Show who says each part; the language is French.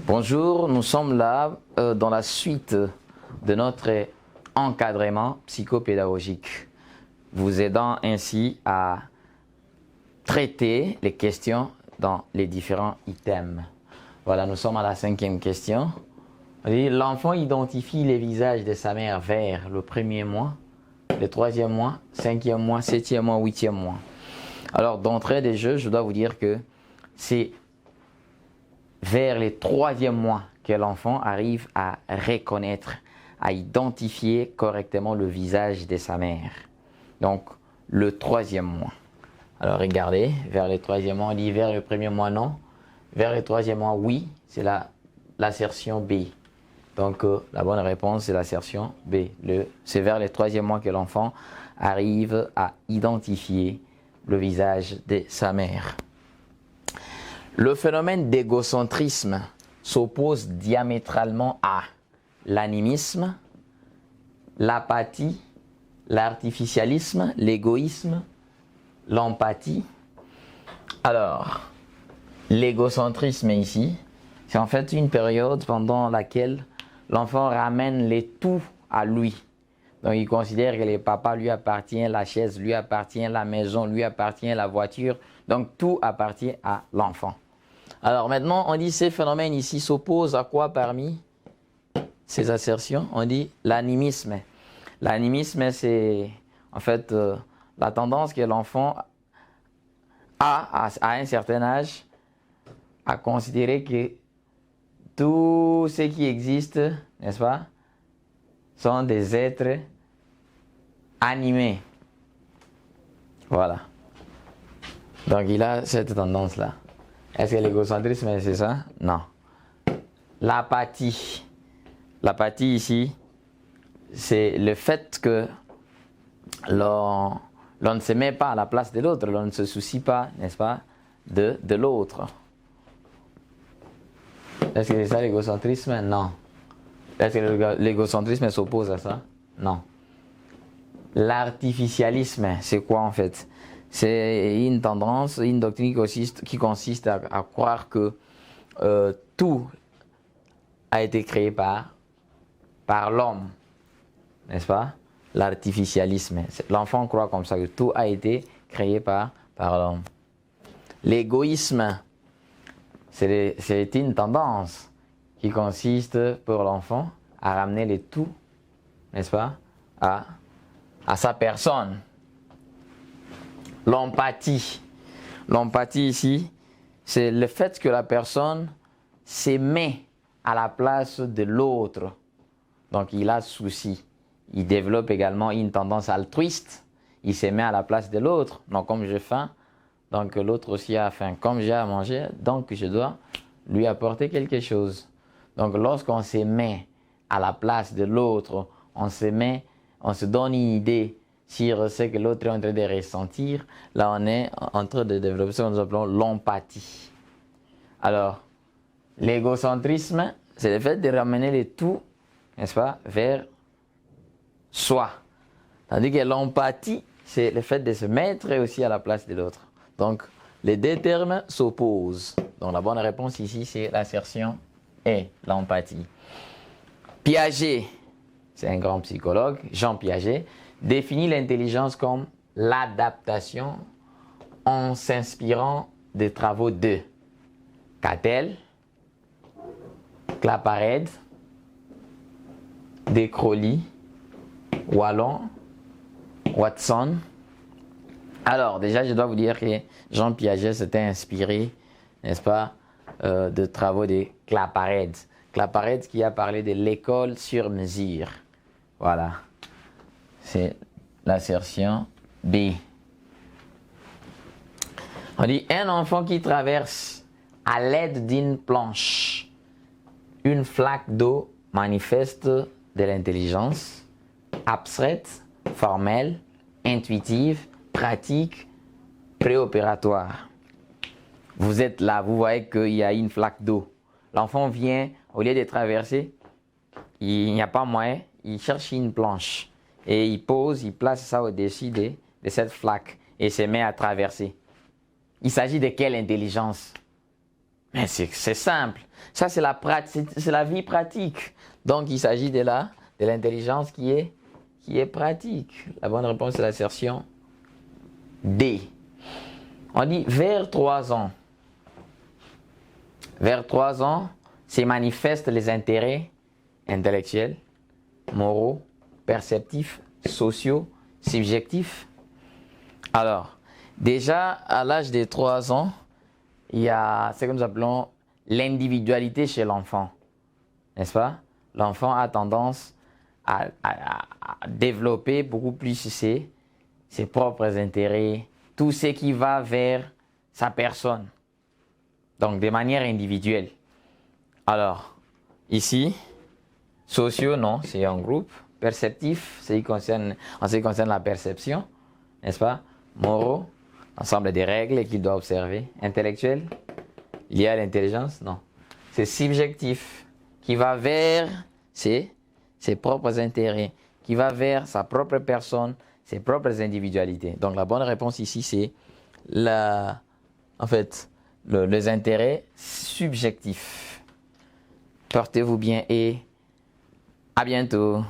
Speaker 1: Bonjour, nous sommes là dans la suite de notre encadrement psychopédagogique, vous aidant ainsi à traiter les questions dans les différents items. Voilà, nous sommes à la 5e question. L'enfant identifie les visages de sa mère vers le premier mois, le 3e mois, 5e mois, 7e mois, 8e mois. Alors, d'entrée des jeux, je dois vous dire que c'est vers les 3e mois que l'enfant arrive à reconnaître, à identifier correctement le visage de sa mère. Donc, le 3e mois. Alors, regardez, vers le 3e mois, on dit vers le 1er mois, non. Vers le 3e mois, oui, c'est l'assertion B. Donc, la bonne réponse, c'est l'assertion B. C'est vers le 3e mois que l'enfant arrive à identifier le visage de sa mère. Le phénomène d'égocentrisme s'oppose diamétralement à l'animisme, l'apathie, l'artificialisme, l'égoïsme, l'empathie. Alors, l'égocentrisme ici, c'est en fait une période pendant laquelle l'enfant ramène les tout à lui. Donc, il considère que le papa lui appartient, la chaise lui appartient, la maison lui appartient, la voiture. Donc, tout appartient à l'enfant. Alors maintenant, on dit ces phénomènes ici s'opposent à quoi parmi ces assertions? On dit l'animisme. L'animisme, c'est en fait la tendance que l'enfant a à un certain âge à considérer que tout ce qui existe, n'est-ce pas, sont des êtres animés. Voilà. Donc il a cette tendance-là. Est-ce que l'égocentrisme, c'est ça? Non. L'apathie. L'apathie ici, c'est le fait que l'on ne se met pas à la place de l'autre, l'on ne se soucie pas, n'est-ce pas, de l'autre. Est-ce que c'est ça l'égocentrisme? Non. Est-ce que l'égocentrisme s'oppose à ça? Non. L'artificialisme, c'est quoi en fait? C'est une tendance, une doctrine qui consiste à croire que tout a été créé par l'homme, n'est-ce pas? L'artificialisme. L'enfant croit comme ça, que tout a été créé par l'homme. L'égoïsme, c'est une tendance qui consiste pour l'enfant à ramener les tout, n'est-ce pas, à sa personne. L'empathie. L'empathie ici, c'est le fait que la personne se met à la place de l'autre. Donc il a souci. Il développe également une tendance altruiste. Il se met à la place de l'autre. Donc comme j'ai faim, donc l'autre aussi a faim. Comme j'ai à manger, donc je dois lui apporter quelque chose. Donc lorsqu'on se met à la place de l'autre, on se donne une idée sur ce que l'autre est en train de ressentir, là on est en train de développer ce que nous appelons l'empathie. Alors, l'égocentrisme, c'est le fait de ramener le tout, n'est-ce pas, vers soi. Tandis que l'empathie, c'est le fait de se mettre aussi à la place de l'autre. Donc, les deux termes s'opposent. Donc, la bonne réponse ici, c'est l'assertion et l'empathie. Piaget, c'est un grand psychologue, Jean Piaget, définit l'intelligence comme l'adaptation en s'inspirant des travaux de Cattell, Claparède, De Crowley, Wallon, Watson. Alors, déjà, je dois vous dire que Jean Piaget s'était inspiré, n'est-ce pas, de travaux de Claparède. Claparède qui a parlé de l'école sur mesure. Voilà. C'est l'assertion B. On dit un enfant qui traverse à l'aide d'une planche une flaque d'eau manifeste de l'intelligence abstraite, formelle, intuitive, pratique, préopératoire. Vous êtes là, vous voyez qu'il y a une flaque d'eau. L'enfant vient, au lieu de traverser, il n'y a pas moyen, il cherche une planche. Et il pose, il place ça au-dessus de cette flaque et se met à traverser. Il s'agit de quelle intelligence? Mais c'est simple. Ça, c'est la vie pratique. Donc, il s'agit de l'intelligence qui est pratique. La bonne réponse est l'assertion D. On dit vers 3 ans. Vers 3 ans, se manifestent les intérêts intellectuels, moraux, perceptifs, sociaux, subjectifs. Alors, déjà, à l'âge de 3 ans, il y a ce que nous appelons l'individualité chez l'enfant. N'est-ce pas? L'enfant a tendance à développer beaucoup plus ses propres intérêts, tout ce qui va vers sa personne. Donc, de manière individuelle. Alors, ici, sociaux, non, c'est un groupe. Perceptif, en ce qui concerne la perception, n'est-ce pas? Moraux, ensemble des règles qu'il doit observer. Intellectuel, lié à l'intelligence, non. C'est subjectif, qui va vers ses propres intérêts, qui va vers sa propre personne, ses propres individualités. Donc, la bonne réponse ici, c'est les intérêts subjectifs. Portez-vous bien et à bientôt.